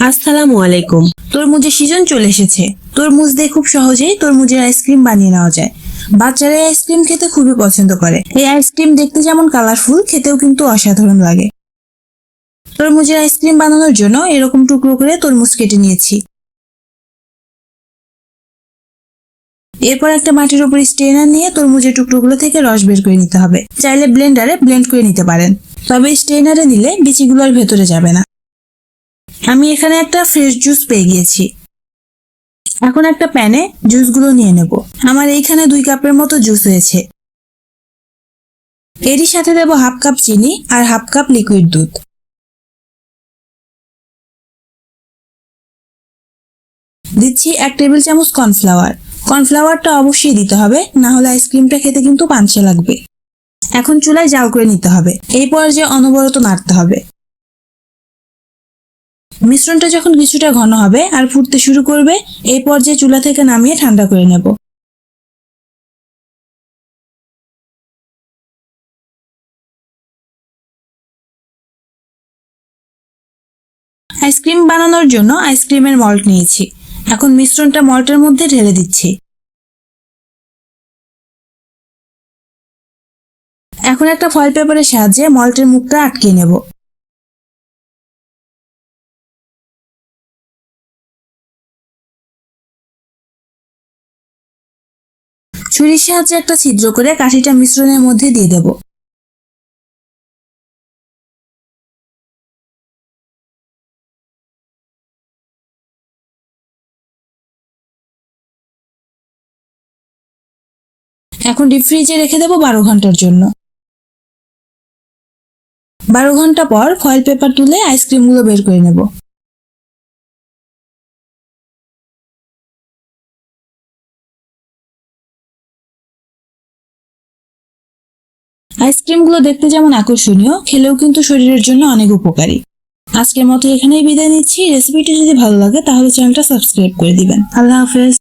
আসসালামু আলাইকুম। তরমুজের সিজন চলে এসেছে। তরমুজ দিয়ে খুব সহজেই তরমুজের আইসক্রিম বানিয়ে নেওয়া যায়। বাচ্চারা এই আইসক্রিম খেতে খুবই পছন্দ করে। এই আইসক্রিম দেখতে যেমন কালারফুল, খেতেও কিন্তু অসাধারণ লাগে। তরমুজের আইসক্রিম বানানোর জন্য এরকম টুকরো করে তরমুজ কেটে নিয়েছি। এরপর একটা মাটির উপর স্ট্রেনার নিয়ে তরমুজের টুকরোগুলো থেকে রস বের করে নিতে হবে। চাইলে ব্লেন্ডারে ব্লেন্ড করে নিতে পারেন, তবে স্ট্রেনারে নিলে বিচিগুলো আর ভেতরে যাবে না। আমি এখানে একটা ফ্রেশ জুস পেয়ে গিয়েছি। এখন একটা প্যানে জুসগুলো নিয়ে নেব। আমার এইখানে 2 কাপের মতো জুস হয়েছে। এরই সাথে দেব হাফ কাপ চিনি আর হাফ কাপ লিকুইড দুধ। দিচ্ছি 1 টেবিল চামচ কর্নফ্লাওয়ার। কর্নফ্লাওয়ারটা অবশ্যই দিতে হবে, না হলে আইসক্রিমটা খেতে কিন্তু পানসে লাগবে। এখন চুলায় জাল করে নিতে হবে। এই পর্যায়ে অনবরত নাড়তে হবে। মিশ্রণটা যখন কিছুটা ঘন হবে আর ফুটতে শুরু করবে, এই পর্যায়ে চুলা থেকে নামিয়ে ঠান্ডা করে নেব। আইসক্রিম বানানোর জন্য আইসক্রিমের মল্ট নিয়েছি। এখন মিশ্রণটা মল্টের মধ্যে ঢেলে দিচ্ছি। এখন একটা ফয়েল পেপারের সাহায্যে মল্টের মুখটা আটকে নেব। ছুরির সাহায্যে একটা ছিদ্র করে কাঠিটা মিশ্রণের মধ্যে দিয়ে দেব। এখন ডিপ ফ্রিজে রেখে দেব 12 ঘন্টার জন্য। 12 ঘন্টা পর ফয়েল পেপার তুলে আইসক্রিমগুলো বের করে নেব। আইসক্রিমগুলো দেখতে যেমন আকর্ষণীয়, খেলেও কিন্তু শরীরের জন্য অনেক উপকারী। আজকের মতো এখানেই বিদায় নিচ্ছি। রেসিপিটি যদি ভালো লাগে তাহলে চ্যানেলটা সাবস্ক্রাইব করে দিবেন। আল্লাহ হাফেজ।